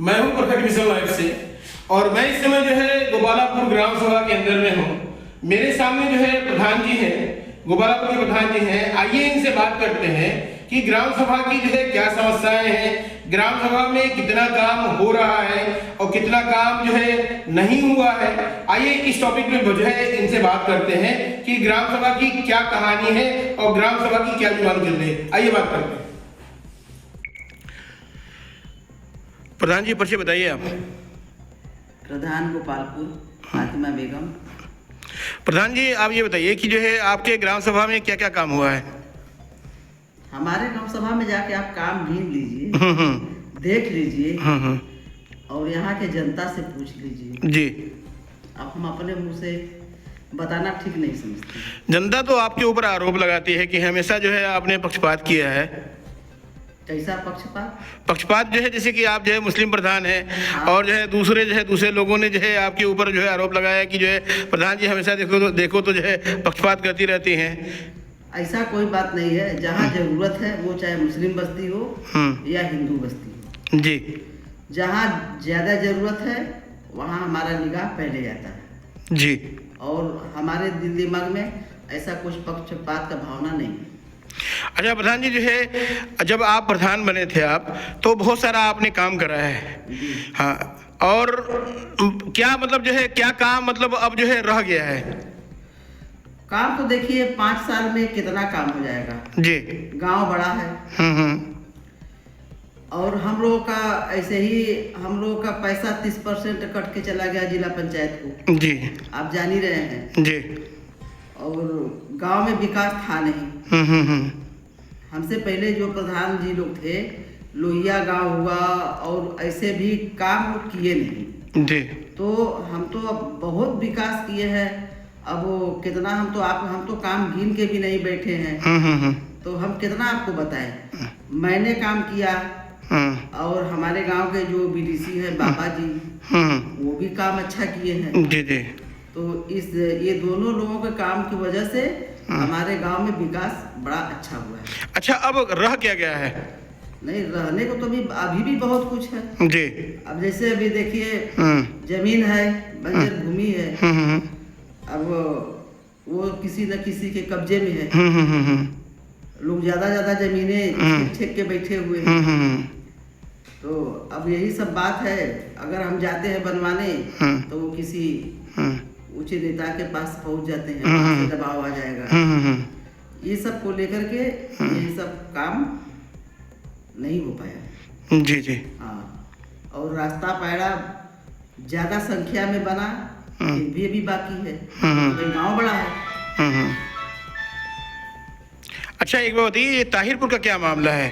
मैं हूं प्रखर मिशन लाइफ से और मैं इस समय जो है गोपालापुर ग्राम सभा के अंदर में हूं। मेरे सामने जो है प्रधान जी हैं, गोपालापुर के प्रधान जी हैं। आइए इनसे बात करते हैं कि ग्राम सभा की जो है क्या समस्याएं हैं, ग्राम सभा में कितना काम हो रहा है और कितना काम जो है नहीं हुआ है। आइए इस टॉपिक पे जो है इनसे बात करते हैं कि ग्राम सभा की क्या कहानी है और ग्राम सभा की क्या जुबान चल रही है। आइए बात करते हैं। प्रधान जी परिचय बताइए आप। प्रधान गोपालपुर फातिमा बेगम। प्रधान जी आप ये बताइए कि जो है आपके ग्राम सभा में क्या क्या काम हुआ है। हमारे ग्राम सभा में जाके आप काम गिन लीजिए, देख लीजिए और यहाँ के जनता से पूछ लीजिए जी। अब हम अपने मुंह से बताना ठीक नहीं समझते। जनता तो आपके ऊपर आरोप लगाती है कि हमेशा जो है आपने पक्षपात किया है। कैसा पक्षपात? पक्षपात जो है जैसे कि आप जो है मुस्लिम प्रधान हैं और जो है दूसरे लोगों ने जो है आपके ऊपर जो है आरोप लगाया कि जो है प्रधान जी हमेशा देखो तो जो है पक्षपात करती रहती हैं। ऐसा कोई बात नहीं है। जहाँ जरूरत है वो चाहे मुस्लिम बस्ती हो या हिंदू बस्ती हो जी, जहाँ ज्यादा जरूरत है वहाँ हमारा निगाह पहले जाता है जी। और हमारे दिल दिमाग में ऐसा कुछ पक्षपात का भावना नहीं है। अच्छा प्रधान जी जो है जब आप प्रधान बने थे आप तो बहुत सारा आपने काम करा है। हाँ, और क्या मतलब जो है क्या काम मतलब अब जो है रह गया है? काम तो देखिए 5 साल में कितना काम हो जाएगा जी। गांव बड़ा है और हम लोगों का ऐसे ही हम लोगों का पैसा 30% कट के चला गया जिला पंचायत को। जी आप जान ही रहे हैं जी। और गांव में विकास था नहीं। हमसे पहले जो प्रधान जी लोग थे लोहिया गांव हुआ और ऐसे भी काम किए नहीं जी। तो हम तो अब बहुत विकास किए हैं। अब वो कितना हम तो काम गिन के भी नहीं बैठे हैं तो हम कितना आपको बताएं। मैंने काम किया और हमारे गांव के जो बीडीसी है बाबा जी वो भी काम अच्छा किए हैं। जी जी। तो ये दोनों लोगों के काम की वजह से हमारे गांव में विकास बड़ा अच्छा हुआ है। अच्छा अब रह क्या गया है? नहीं रहने को तो अभी भी बहुत कुछ है जी। अब जैसे अभी देखिए जमीन है, बंजर भूमि है, अब वो किसी न किसी के कब्जे में है। लोग ज्यादा जमीनें छेक के बैठे हुए हैं। तो अब यही सब बात है। अगर हम जाते हैं बनवाने तो वो किसी ऊंचे नेता के पास पहुंच जाते हैं, वहां से दबाव आ जाएगा। ये सब को लेकर के ये सब काम नहीं हो पाया। जी जी। हाँ, और रास्ता पैड़ा ज्यादा संख्या में बना ये भी बाकी है। गांव बड़ा है। अच्छा एक बात बताइए ताहिरपुर का क्या मामला है?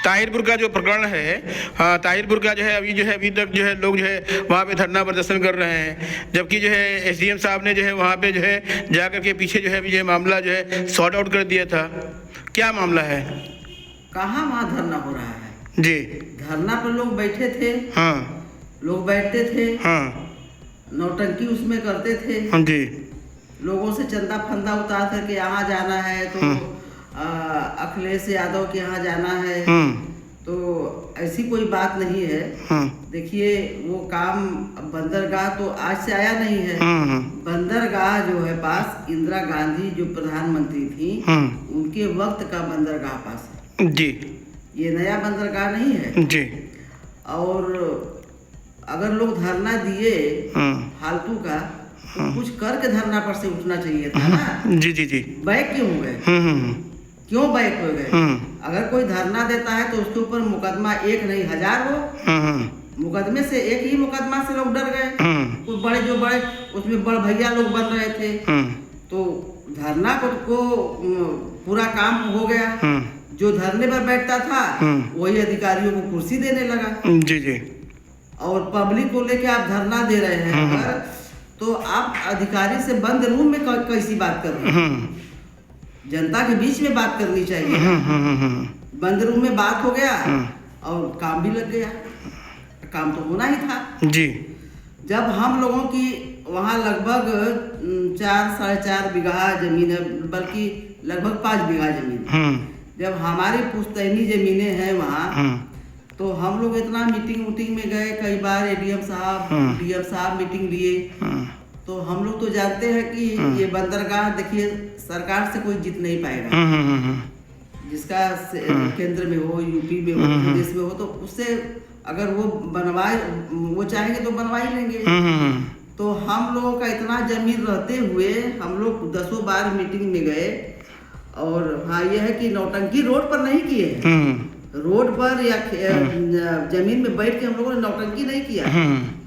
ताहिरपुर का जो प्रकरण है, हाँ ताहिरपुर का जो है अभी तक जो है लोग जो है वहाँ पे धरना प्रदर्शन कर रहे हैं, जबकि जो है एसडीएम साहब ने जो है वहाँ पे जो है जाकर के पीछे जो है मामला जो है सॉर्ट आउट कर दिया था। क्या मामला है? कहाँ वहाँ धरना हो रहा है? जी। धरना पर लोग बैठे थे। हाँ, लोग बैठते थे। हाँ, नौटंकी उसमें करते थे। हाँ जी। लोगों से चंदा फंदा उतार करके यहाँ जाना है तो अखिलेश यादव के यहाँ जाना है तो ऐसी कोई बात नहीं है। देखिए वो काम बंदरगाह तो आज से आया नहीं है। बंदरगाह जो है पास इंदिरा गांधी जो प्रधानमंत्री थी उनके वक्त का बंदरगाह पास है जी। ये नया बंदरगाह नहीं है जी। और अगर लोग धरना दिए फालतू का तो कुछ करके धरना पर से उठना चाहिए था ना। जी जी जी। बैक क्यों हो गए? क्यों बैक हो गए? अगर कोई धरना देता है तो उसके ऊपर मुकदमा एक नहीं 1000 हो। मुकदमे से एक ही मुकदमा से लोग डर गए। कुछ बड़े उसमें बड़ भैया लोग बन रहे थे तो धरना को पूरा काम हो गया। जो धरने पर बैठता था वही अधिकारियों को कुर्सी देने लगा। जी जी। और पब्लिक को लेके आप धरना दे रहे हैं अगर तो आप अधिकारी से बंद रूम में कैसी बात कर रहे हैं? जनता के बीच में बात करनी चाहिए। बंद रूम में बात हो गया और काम भी लग गया। काम तो होना ही था जी। जब हम लोगों की वहाँ लगभग 4-4.5 बीघा जमीन है, बल्कि लगभग 5 बीघा जमीन। जब हमारी पुश्तैनी जमीनें हैं वहाँ तो हम लोग इतना मीटिंग में गए, कई बार एडीएम साहब डीएम साहब मीटिंग लिए। तो हम लोग तो जानते हैं कि ये बंदरगाह देखिए सरकार से कोई जीत नहीं पाएगा। जिसका केंद्र में हो, यूपी में हो, प्रदेश में हो, तो उससे अगर वो बनवाए, वो चाहेंगे तो बनवा ही लेंगे। तो हम लोगों का इतना जमीन रहते हुए हम लोग 10 बार मीटिंग में गए। और हाँ, ये है कि नौटंकी रोड पर नहीं किए, रोड पर या जमीन में बैठ के हम लोगों ने नौटंकी नहीं किया।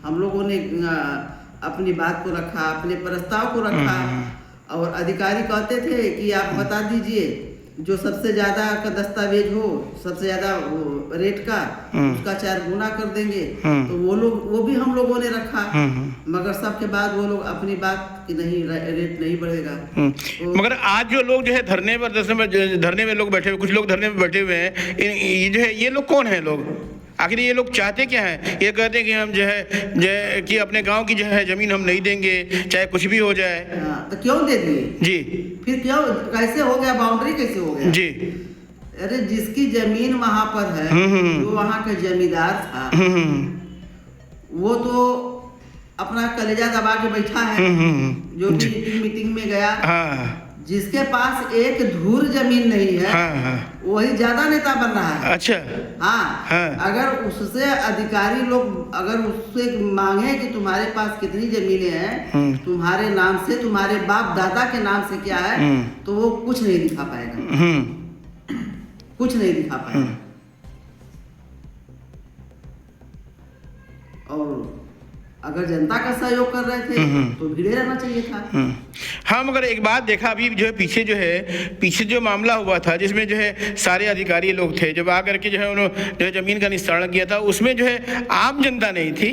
हम लोगों ने अपनी बात को रखा, अपने प्रस्ताव को रखा। और अधिकारी कहते थे कि आप बता दीजिए जो सबसे ज्यादा का दस्तावेज हो, सबसे ज्यादा रेट का, उसका 4 गुना कर देंगे। तो वो भी हम लोगों ने रखा। मगर सबके बाद वो लोग अपनी बात कि नहीं, रेट नहीं बढ़ेगा। तो मगर आज जो लोग जो है धरने में लोग बैठे हुए, कुछ लोग धरने में बैठे हुए हैं, ये जो है ये लोग कौन है लोग? आखिर ये लोग चाहते क्या हैं? ये कहते हैं कि हम जो है कि अपने गांव की जो है जमीन हम नहीं देंगे, चाहे कुछ भी हो जाए। तो क्यों दे दिए जी? फिर क्यों, कैसे हो गया, बाउंड्री कैसे हो गया जी? अरे जिसकी जमीन वहां पर है, जो वहां का जमींदार था, वो तो अपना कलेजा दबा के बैठा है। जो मीटिंग में गया, जिसके पास एक धूर जमीन नहीं है, वही ज्यादा नेता बन रहा है। अच्छा। हाँ। अगर उससे अधिकारी लोग अगर उससे मांगे कि तुम्हारे पास कितनी जमीनें हैं, तुम्हारे नाम से, तुम्हारे बाप दादा के नाम से क्या है, तो वो कुछ नहीं दिखा पाएगा, कुछ नहीं दिखा पाएगा। और अगर जनता का सहयोग कर रहे थे तो भिड़े रहना चाहिए था। हाँ, मगर एक बात देखा, अभी जो है पीछे जो मामला हुआ था, जिसमें जो है सारे अधिकारी लोग थे, जब आकर के जो है उन्होंने जो जमीन का निस्तारण किया था, उसमें जो है आम जनता नहीं थी।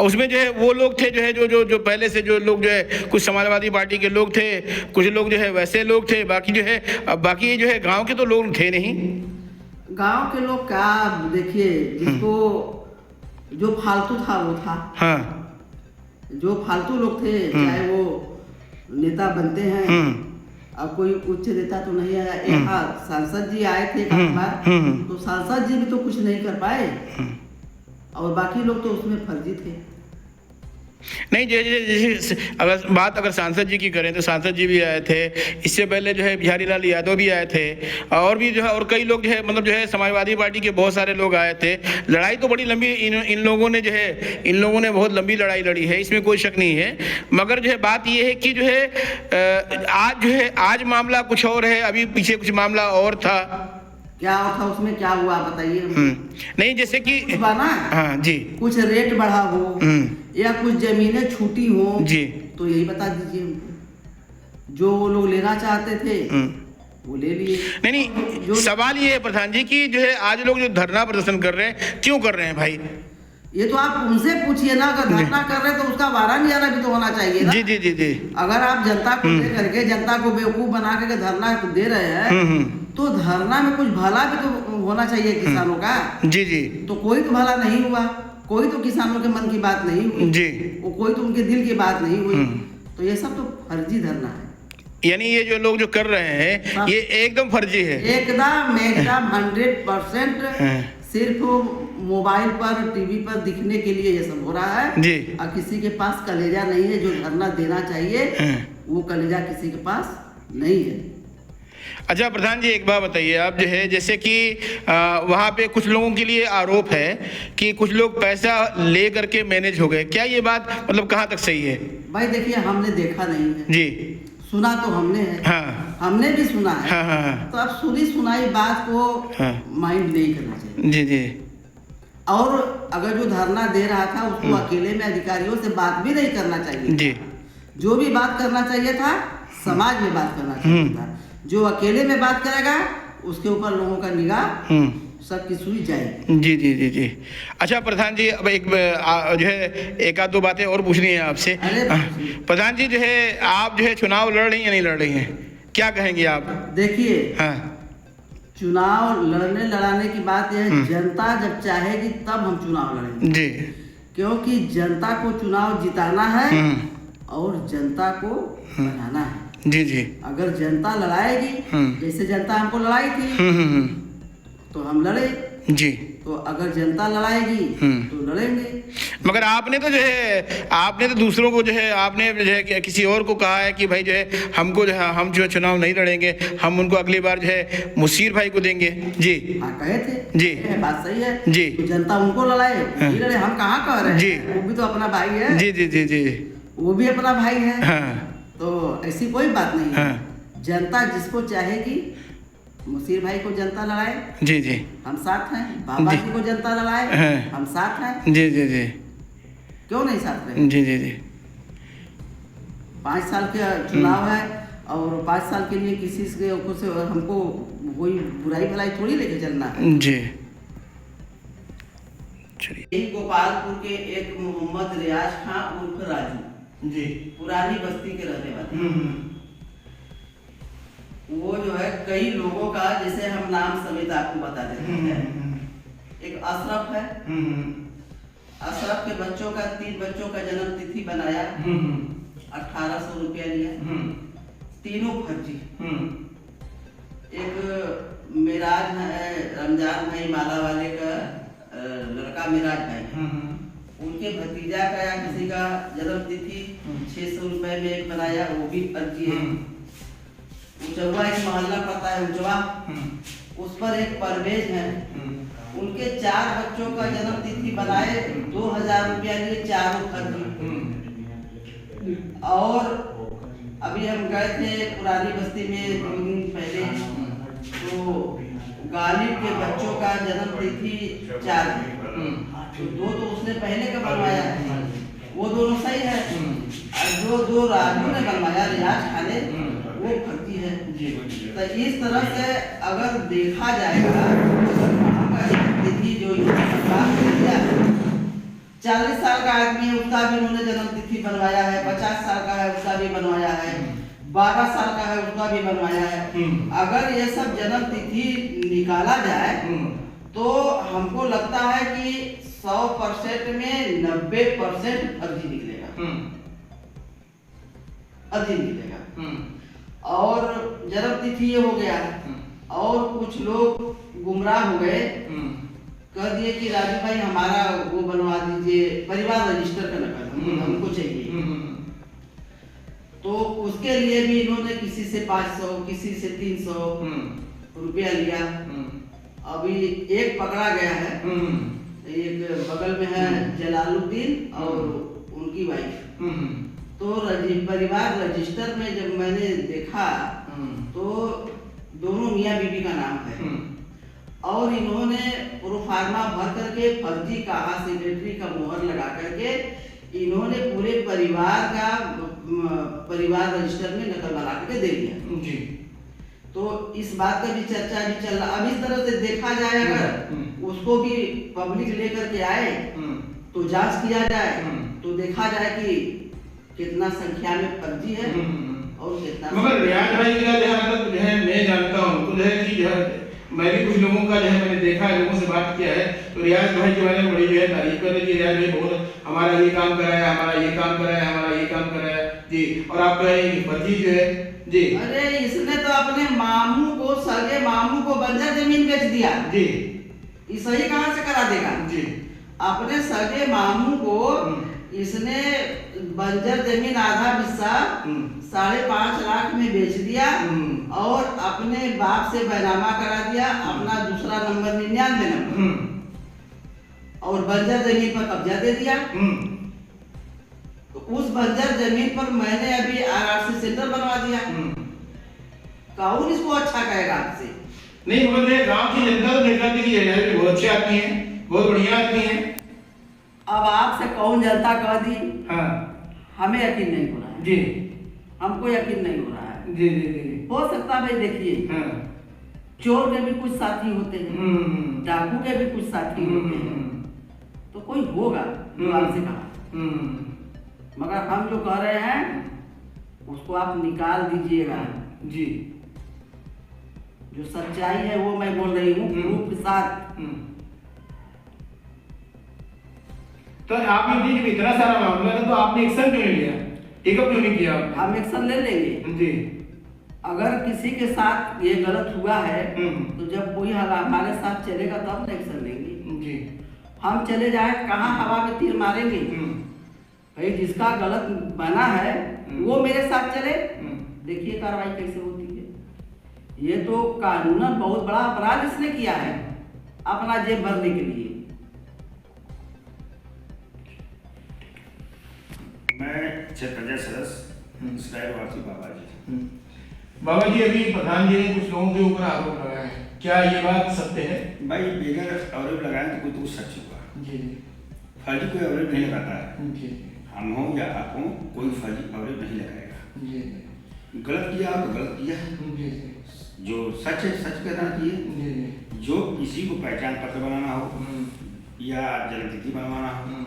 उसमें जो है वो लोग थे जो है जो पहले से जो लोग जो है कुछ समाजवादी पार्टी के लोग थे, कुछ लोग जो है वैसे लोग थे, बाकी जो है बाकी जो है गाँव के तो लोग थे नहीं। गाँव के लोग क्या, देखिए जिसको जो फालतू था वो था। हाँ। जो फालतू लोग थे, चाहे वो नेता बनते हैं, अब कोई उच्च नेता तो नहीं आया। यहाँ सांसद जी आए थे एक बार, तो सांसद जी भी तो कुछ नहीं कर पाए, और बाकी लोग तो उसमें फर्जी थे। नहीं, जैसे अगर सांसद जी की करें तो सांसद जी भी आए थे, इससे पहले जो है बिहारी लाल यादव भी आए थे, और भी जो है और कई लोग जो है मतलब जो है समाजवादी पार्टी के बहुत सारे लोग आए थे। लड़ाई तो बड़ी लंबी इन लोगों ने बहुत लंबी लड़ाई लड़ी है, इसमें कोई शक नहीं है। मगर जो है बात ये है कि जो है आज मामला कुछ और है, अभी पीछे कुछ मामला और था। क्या था उसमें, क्या हुआ बताइए। नहीं, जैसे कि हाँ जी, कुछ रेट बढ़ा हो या कुछ जमीनें छूटी हो जी, तो यही बता दीजिए। जो वो लोग लेना चाहते थे वो ले लिए। नहीं, सवाल ये है प्रधान जी कि जो है आज लोग जो धरना प्रदर्शन कर रहे हैं, क्यों कर रहे हैं भाई? ये तो आप उनसे पूछिए ना। अगर धरना कर रहे हैं तो उसका वारा नियारा भी तो होना चाहिए ना। जी जी जी जी। अगर आप जनता को दे करके, जनता को बेवकूफ बना करके धरना दे रहे हैं, तो धरना में कुछ भला भी तो होना चाहिए किसानों का। जी जी। तो कोई तो भला नहीं हुआ, कोई तो किसानों के मन की बात नहीं हुई जी, वो कोई तो उनके दिल की बात नहीं हुई। तो ये सब तो फर्जी धरना है। यानी ये जो लोग जो कर रहे हैं ये एकदम फर्जी है, एकदम 100% सिर्फ मोबाइल पर, टीवी पर दिखने के लिए ये सब हो रहा है जी। और किसी के पास कलेजा नहीं है, जो धरना देना चाहिए वो कलेजा किसी के पास नहीं है। अच्छा प्रधान जी, एक बात बताइए, आप जो है जैसे कि वहाँ पे कुछ लोगों के लिए आरोप है कि कुछ लोग पैसा ले करके मैनेज हो गए, क्या ये बात मतलब कहाँ तक सही है? भाई देखिए, हमने देखा नहीं है जी, सुना तो हमने है। हाँ। हमने भी सुना है। हाँ, हाँ। तो अब सुनी सुनाई बात को माइंड नहीं करना चाहिए जी जी। और अगर जो धरना दे रहा था उसको अकेले में अधिकारियों से बात भी नहीं करना चाहिए जी। जो भी बात करना चाहिए था समाज में बात करना चाहिए था। जो अकेले में बात करेगा उसके ऊपर लोगों का निगाह सबकी सुई जाएगी। जी जी जी जी। अच्छा प्रधान जी, अब एक जो है एक आध दो बातें और पूछनी है आपसे। प्रधान जी, जो है आप जो है चुनाव लड़ रही हैं या नहीं लड़ रही हैं, क्या कहेंगे आप? देखिए, हाँ, चुनाव लड़ने लड़ाने की बात यह है, जनता जब चाहेगी तब हम चुनाव लड़ेंगे जी, क्योंकि जनता को चुनाव जिताना है और जनता को बनाना है जी जी। अगर जनता लड़ाएगी, जैसे जनता हमको लड़ाई थी तो हम लड़े, जी। तो अगर जनता लड़ाएगी तो लड़ेंगे। मगर आपने तो जो है आपने तो दूसरों को जो है आपने जो है किसी और को कहा है कि भाई जो है हमको जो है हम जो है चुनाव नहीं लड़ेंगे, हम उनको अगली बार जो है मुशीर भाई को देंगे। जी हाँ कहे थे जी, बात सही है जी। तो जनता उनको लड़ाए नहीं लड़े, हम कहाँ कह रहे हैं जी। वो भी तो अपना भाई है। जी जी जी जी, वो भी अपना भाई है। हाँ तो ऐसी कोई बात नहीं है। हाँ जनता जिसको चाहेगी, मुशीर भाई को जनता लड़ाए जी जी हम साथ हैं, बाबा जी को जनता लड़ाए हाँ। हम साथ हैं, जी जी जी क्यों नहीं साथ रहे। जी जी जी 5 साल का चुनाव है और 5 साल के लिए किसी से हमको कोई बुराई भलाई थोड़ी लेके चलना है। जी। यही गोपालपुर के एक मोहम्मद रियाज खां उर्फ राजू जी, पुरानी बस्ती के रहने वाले, वो जो है कई लोगों का, जैसे हम नाम समेत आपको बता देते हैं। एक अशरफ है, अशरफ के बच्चों का 3 बच्चों का जन्म तिथि बनाया, 1800 रुपया लिया, तीनों फर्जी। एक मिराज है, रमजान भाई माला वाले का लड़का मिराज भाई, उनके भतीजा का या किसी का जन्म तिथि 600 रुपए में एक बनाया, वो भी फर्जी है। उचवा एक मोहल्ला पड़ता है उचवा, उस पर एक परवेज है, उनके 4 बच्चों का जन्म तिथि बनाए, 2000 रुपया लिए, चारों फर्जी। और अभी हम गए थे पुरानी बस्ती में 2 दिन पहले, तो गालिब के बच्चों का जन्म तिथि 4 है, तो 2 तो उसने पहले का बनवाया है, वो दोनों सही है। और जो राजू ने बनवाया रियाज खाने, वो फर्जी है। तो इस तरह से अगर देखा जाएगा, तिथि जो 40 साल का आदमी है उसका भी उन्होंने जन्म तिथि बनवाया है, 50 साल का है उसका भी बनवाया है, 12 साल का है उसका भी बनवाया है। अगर ये सब जन्म तिथि निकाला जाए तो हमको लगता है कि 100% में 90% फर्जी निकलेगा, फर्जी निकलेगा। और जन्म तिथि ये हो गया, और कुछ लोग गुमराह हो गए, कह दिए कि राजू भाई हमारा वो बनवा दीजिए, परिवार रजिस्टर का नकल हमको चाहिए। तो उसके लिए भी इन्होंने किसी से 500, किसी से 300 रुपया लिया। अभी एक पकड़ा गया है, एक बगल में है जलालुद्दीन और उनकी वाइफ। तो परिवार रजिस्टर में जब मैंने देखा तो दोनों मियाँ बीबी का नाम है, और इन्होंने प्रोफार्मा भर करके फर्जी कहा सेक्रेटरी का मोहर लगा करके इन्होंने पूरे परिवार का परिवार रजिस्टर में नकल बना करके दे दिया जी। तो इस बात का भी चर्चा भी चल रहा। अब इस तरह से देखा जाए, अगर उसको भी पब्लिक लेकर के आए तो जांच किया जाए, तो देखा जाए कि कितना संख्या में फर्जी है और कितना। मगर रियाज भाई का जो है मैं जानता हूँ तो जो है कि जो है मैं भी कुछ लोगों का जो है मैंने देखा है, लोगों से बात किया है, तो रियाज भाई के बारे में बड़ी जो है तारीफ कर रही है। रियाज भाई बहुत हमारा ये काम कराया, हमारा ये काम कराया, हमारा ये काम कराया जी। और आप फर्जी जो है जी। अरे इसने तो अपने मामू को, सगे मामू को बंजर जमीन बेच दिया जी। ये सही कहाँ से करा देगा जी? अपने सगे मामू को इसने बंजर जमीन आधा हिस्सा 5.5 लाख में बेच दिया, और अपने बाप से बैनामा करा दिया, अपना दूसरा नंबर 99 नंबर, और बंजर जमीन पर कब्जा दे दिया। तो उस बंजर जमीन पर मैंने अभी आरआरसी सेंटर बनवा दिया। कौन इसको अच्छा कहेगा आपसे? नहीं, मतलब गांव की जनता तो देखा थी कि बहुत अच्छे आदमी हैं, बहुत बढ़िया आदमी हैं। अब आपसे कौन जनता कह दी? हाँ, हमें यकीन नहीं हो रहा है जी, हमको यकीन नहीं हो रहा है जी जी जी। हो सकता है देखिए, हाँ, चोर के भी कुछ साथी होते हैं, डाकू के भी कुछ साथी होते हैं, तो कोई होगा जो आपसे कहा। मगर हम जो कह रहे हैं उसको आप निकाल दीजिएगा जी। जो सच्चाई है वो मैं बोल रही हूँ प्रूफ के साथ। तो आप ये देखिए इतना सारा मामला है, तो आपने एक्शन क्यों नहीं लिया, टेकअप क्यों नहीं किया आपने? हम एक्शन ले लेंगे जी। अगर किसी के साथ ये गलत हुआ है तो जब कोई हमारे साथ चलेगा तब ना एक्शन लेंगे जी। हम चले जाए कहाँ हवा में तीर मारेंगे। भाई जिसका गलत बना है वो मेरे साथ चले, देखिए कार्रवाई कैसे होती है। ये तो कानूनन बहुत बड़ा अपराध इसने किया है अपना जेब भरने के लिए। मैं क्षेत्र पंचायत सदस्य वासी बाबा जी। बाबा जी, अभी प्रधान जी ने कुछ लोगों के ऊपर आरोप लगाए हैं, क्या ये बात सत्य है? भाई बेगर आरोप लगाए तो कोई तो सच हुआ जी। फर्जी कोई आरोप नहीं लगाता है। जी। हम हों या आप हों, कोई फर्जी आरोप नहीं लगाएगा। जी। गलत किया तो गलत किया, जी। जो सच है सच कहना चाहिए। जी। जो किसी को पहचान पत्र बनाना हो या जन्मतिथि बनवाना हो,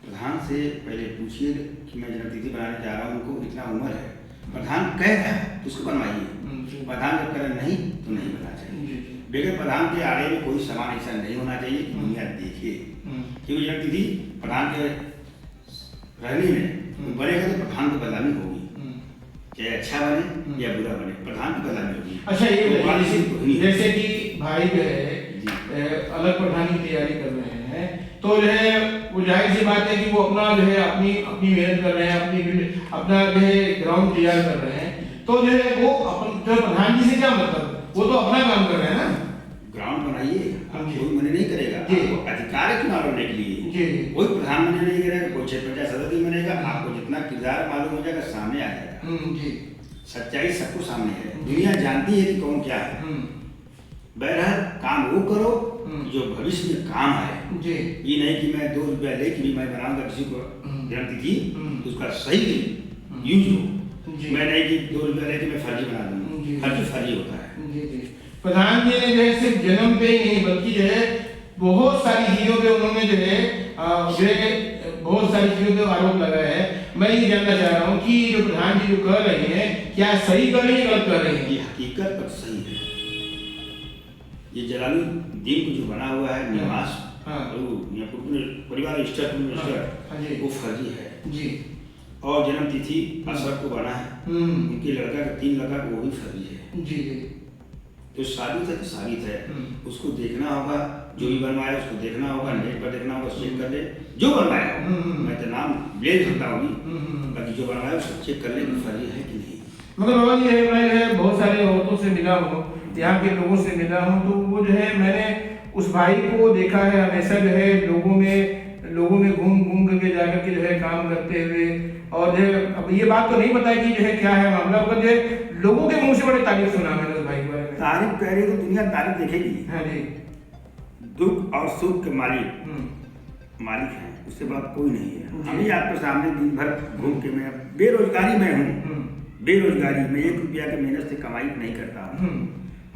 प्रधान से पहले पूछिए कि मैं जन्मतिथि बनाने जा रहा हूँ, उनको इतना उम्र है, प्रधान कह रहा है तो उसको बनवाइए। प्रधान जब करे नहीं तो नहीं बनना चाहिए। बगैर प्रधान के आड़े में कोई सामान ऐसा नहीं होना चाहिए कि दुनिया देखिए। क्योंकि जन्मतिथि प्रधान के रहने में बनेगा तो प्रधान को बदलामी होगी, चाहे अच्छा बने या बुरा बने, प्रधान की बदलामी होगी। अच्छा, ये जैसे कि भाई जो है अलग प्रधान की तैयारी कर रहे हैं, तो जो है वो जाहिर सी बात है कि वो अपना जो है अपनी मेहनत कर रहे हैं, अपना जो है ग्राउंड तैयार कर रहे हैं, तो जो है वो अपन जो प्रधान जी से क्या मतलब, वो तो अपना काम कर रहे हैं ना। ग्राउंड बनाइए, कोई मना नहीं करेगा। आपको अधिकार है चुनाव लड़ने के लिए, कोई प्रधान मना नहीं करेगा, कोई क्षेत्र पंचायत सदस्य नहीं बनेगा। आपको जितना किरदार मालूम हो जाएगा सामने आ जाएगा। सच्चाई सबको सामने है, दुनिया जानती है कि कौन क्या है। बहरहाल काम वो करो जो भविष्य में काम आए। ये नहीं कि मैं 2 रुपया लेके भी मैं बनाऊंगा किसी को जन्मतिथि तो उसका सही यूज हो। मैं नहीं कि 2 रुपया लेके मैं फर्जी बना दूंगा, फर्जी फर्जी होता है। प्रधान जी ने जो है सिर्फ जन्म पे ही नहीं बल्कि जो है बहुत सारी चीजों पे उन्होंने जो है बहुत सारी चीजों पे आरोप लगाए हैं। मैं ये जानना चाह रहा हूँ कि जो प्रधान जी जो कर रहे हैं क्या सही कर रहे हैं गलत कर रहे हैं? ये हकीकत पर सही है। ये जलालुद्दीन को जो बना हुआ है निवास परिवार वो फर्जी है जी। और जन्मतिथि असर को बना है, उनके लड़का का 3 लड़का वो भी फर्जी है जी। तो साबित है तो साबित है, उसको देखना होगा। जो भी बनवाया उसको देखना होगा, नेट पर देखना होगा, चेक कर ले जो बनवाया। मैं तो नाम ले सकता हूँ, बाकी जो बनवाया उसको चेक कर ले कि फर्जी है कि नहीं। मगर बाबा जी मैं बहुत सारे औरतों से मिला हूँ, यहाँ के लोगों से मिला हूँ, तो वो जो है मैंने उस भाई को देखा है हमेशा जो है लोगों में घूम करके जाकर के जो है काम करते हुए। और जो है अब ये बात तो नहीं पता है कि जो है क्या है मामला, मगर जो है लोगों के मुंह से बड़े तारीफ सुना मैंने उस भाई के बारे में। तारीफ कह रही तो दुनिया तारीफ देखेगी। हाँ जी। दुख और सुख के मालिक हैं, उससे बात कोई नहीं है। अभी आपके सामने दिन भर घूम के मैं बेरोजगारी में हूँ, बेरोजगारी में 1 रुपया की मेहनत से कमाई नहीं करता हूँ।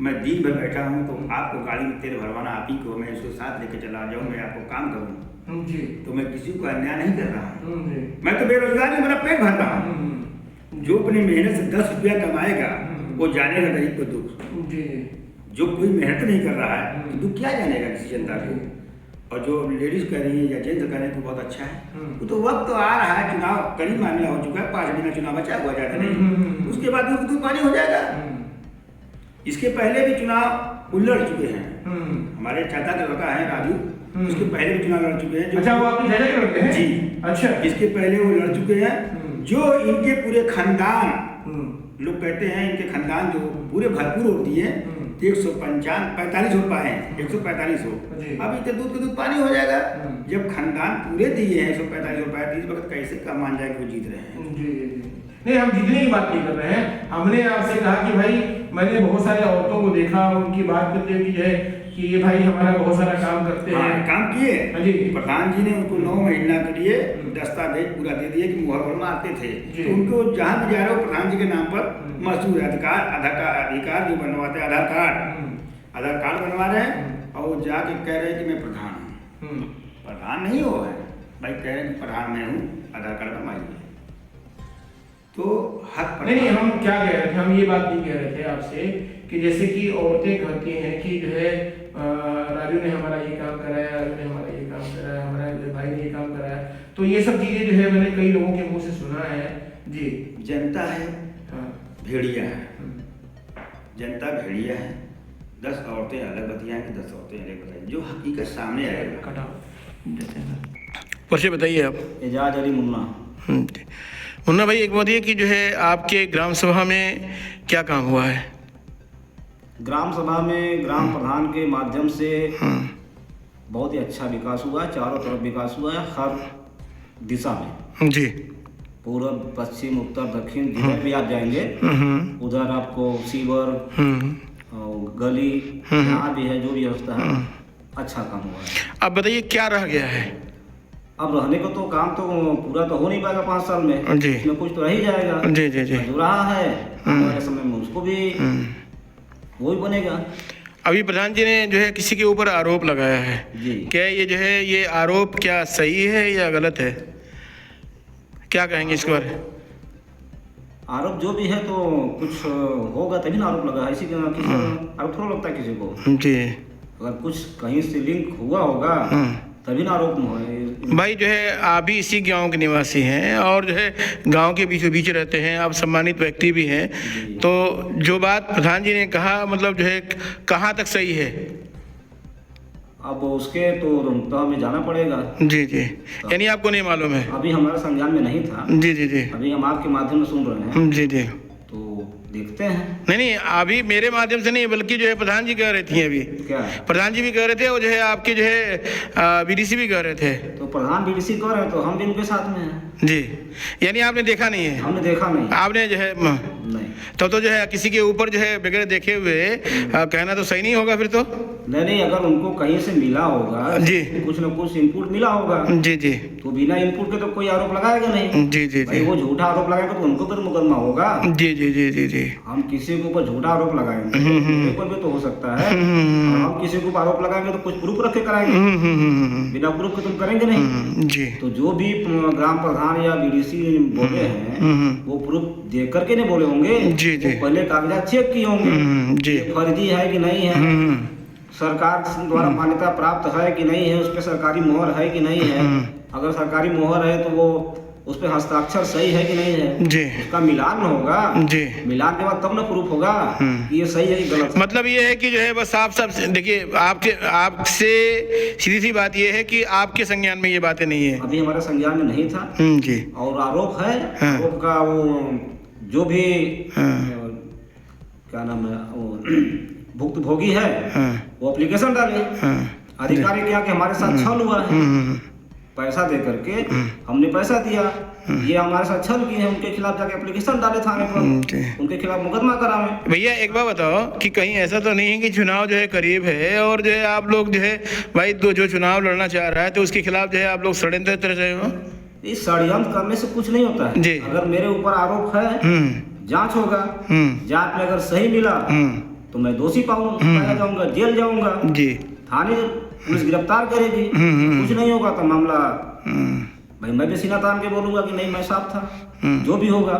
मैं दिन भर बैठा हूँ तो आपको गाड़ी में तेल भरवाना आप ही को, मैं इसको साथ लेके चला जाऊँ, मैं आपको काम करूँ जी। तो मैं किसी को अन्याय नहीं कर रहा हूँ। मैं तो बेरोजगार में मेरा पेट भर रहा हूँ। जो अपनी मेहनत से 10 रुपया कमाएगा वो जानेगा गरीब को दुख। जो कोई मेहनत नहीं कर रहा है तो दुख क्या जानेगा किसी जनता को। और जो लेडीज कह रही है या जेंट्स कह रहे हैं तो बहुत अच्छा है। वो तो वक्त तो आ रहा है, चुनाव करीब मामला हो चुका है, 5 महीना चुनाव बचा हुआ ज्यादा नहीं, उसके बाद दूध पानी हो जाएगा। इसके पहले भी चुनाव वो लड़ चुके हैं। हमारे चाचा का लड़का है राजू, उसके पहले भी चुनाव लड़ चुके हैं। अच्छा, वो आपके चाचा के लड़के हैं? जी। अच्छा, इसके पहले वो लड़ चुके हैं। जो इनके पूरे खानदान, लोग कहते हैं इनके खानदान जो पूरे भरपूर होती है 145 हो पाए हैं, 145 हो। अब इतने दूध पानी हो जाएगा। जब खानदान पूरे दिए हैं 145 हो पाए, इस वक्त कैसे कम मान जाए कि वो जीत रहे हैं? नहीं, हम जीतने की बात नहीं कर रहे हैं। हमने आपसे कहा कि भाई मैंने बहुत सारे औरतों को देखा, उनकी बात करते हुए जो है कि ये भाई हमारा बहुत सारा काम करते हैं। काम किए। हाँ जी। प्रधान जी ने उनको 9 महीना के लिए दस्तावेज पूरा दे दिए कि मुहर मारते थे, तो उनको जहाँ भी जा रहे हो प्रधान जी के नाम पर मजदूर अधिकार जो बनवाते आधार कार्ड बनवा रहे हैं और वो जाके कह रहे हैं कि मैं प्रधान हूँ। प्रधान नहीं हो है भाई, कह रहे हैं कि प्रधान मैं हूँ, आधार कार्ड बनवाइए। तो हक नहीं, हम क्या कह रहे थे, हम ये बात नहीं कह रहे थे आपसे कि जैसे कि औरतें कहती हैं कि जो है राजू ने हमारा ये काम कराया, राजू ने हमारा ये काम कराया, हमारा भाई ने ये काम कराया, तो ये सब चीजें जो है मैंने कई लोगों के मुंह से सुना है जी। जनता है, भेड़िया है, जनता भेड़िया है, 10 औरतें अलग बतियाएंगी, 10 औरतें अलग बताएंगी, जो हकीकत सामने आएगा। परिचय बताइए आप। एजाज अली मुन्ना। जी। मुन्ना भाई, एक बात ये कि जो है आपके ग्राम सभा में क्या काम हुआ है? ग्राम सभा में ग्राम प्रधान के माध्यम से बहुत ही अच्छा विकास हुआ है, चारों तरफ विकास हुआ है, हर दिशा में। जी। पूर्व, पश्चिम, उत्तर, दक्षिण, जिधर भी आप जाएंगे उधर आपको सीवर, गली, जहाँ भी है जो भी व्यवस्था है, अच्छा काम हुआ है। अब बताइए क्या रह गया है? अब रहने को तो काम तो पूरा तो हो नहीं पाएगा 5 साल में, जी। इसमें कुछ तो रह ही जाएगा। जी जी जी। जो रहा है आने वाले समय में उसको भी वो ही बनेगा। अभी प्रधान जी ने जो है किसी के ऊपर आरोप लगाया है जी। क्या ये जो है ये आरोप क्या सही है या गलत है? क्या कहेंगे इसके बारे में? आरोप जो भी है तो कुछ होगा तभी ना आरोप लगा है, इसी के किसी आरोप थोड़ा लगता है किसी को। जी। अगर कुछ कहीं से लिंक हुआ होगा तभी ना आरोप है। भाई जो है आप भी इसी गांव के निवासी हैं और जो है गांव के बीचों बीच रहते हैं, आप सम्मानित व्यक्ति भी हैं, तो जो बात प्रधान जी ने कहा मतलब जो है कहाँ तक सही है? अब उसके तो हमें जाना पड़ेगा। जी जी। यानी आपको नहीं मालूम है? अभी हमारे संज्ञान में नहीं था। जी जी जी। अभी हम आपके माध्यम से सुन रहे हैं। जी जी। तो देखते हैं। नहीं नहीं, अभी मेरे माध्यम से नहीं बल्कि जो है प्रधान जी कह रहे थे अभी। क्या? प्रधान जी भी कह रहे थे और जो है आपके जो है बीडीसी भी कह रहे थे। तो प्रधान बीडीसी कह रहे हैं तो हम भी उनके साथ में हैं। जी। यानी आपने देखा नहीं है? हमने देखा नहीं। आपने जो है नहीं। तो जो है किसी के ऊपर जो है बगैर देखे हुए कहना तो सही नहीं होगा फिर तो? नहीं, अगर उनको कहीं से मिला होगा जी, कुछ न कुछ इनपुट मिला होगा जी जी, तो बिना इनपुट के तो कोई आरोप लगाएगा नहीं। जी जी जी। वो झूठा आरोप लगाएगा तो उनको पर मुकदमा होगा। जी जी जी जी जी। हम किसी के ऊपर झूठा आरोप लगाएंगे उनके ऊपर भी तो हो सकता है। और हम किसी के ऊपर आरोप लगाएंगे तो कुछ प्रूफ रख के कराएंगे, बिना प्रूफ के तुम करेंगे नहीं। जी। तो जो भी ग्राम प्रधान या बीडीसी बोले हैं वो प्रूफ दे करके नहीं बोले होंगे। जी जी। पहले कागजात चेक किए होंगे जी। फर्जी है कि नहीं है, सरकार द्वारा मान्यता प्राप्त है कि नहीं है, उस पर सरकारी मोहर है कि नहीं है। अगर सरकारी मोहर है तो वो उस पर हस्ताक्षर सही है कि नहीं है, जी। उसका मिलान होगा। जी। मिलान के बाद तब ना प्रूफ होगा कि ये सही है कि गलत है। मतलब ये है कि जो है बस साफ साफ देखिए आपसे सीधी सी बात ये है कि आपके संज्ञान में ये बातें नहीं है? अभी हमारे संज्ञान में नहीं था। जी। और आरोप है, आरोप का वो जो भी क्या नाम है वो भुक्तभोगी है वो एप्लीकेशन डाले। अधिकारी क्या कि हमारे साथ छल हुआ है, पैसा दे करके हमने पैसा दिया, ये हमारे साथ छल किए हैं, उनके खिलाफ जाके एप्लीकेशन डाले थाने पर, उनके खिलाफ मुकदमा करावे। भैया एक बात बताओ कि कहीं ऐसा तो नहीं है कि चुनाव जो है करीब है और जो है आप लोग जो है भाई जो चुनाव लड़ना चाह रहा है तो उसके खिलाफ जो है आप लोग षड्यंत्र कर रहे हो? इस षड्यंत्र करने से कुछ नहीं होता है जी। अगर मेरे ऊपर आरोप है जांच होगा, जांच में अगर सही मिला तो मैं दोषी पाया जाऊंगा, जेल जाऊंगा। जी। थाने पुलिस गिरफ्तार करेगी, कुछ नहीं होगा तो मामला भाई मैं भी सीना तान के बोलूंगा कि नहीं मैं साफ था, जो भी होगा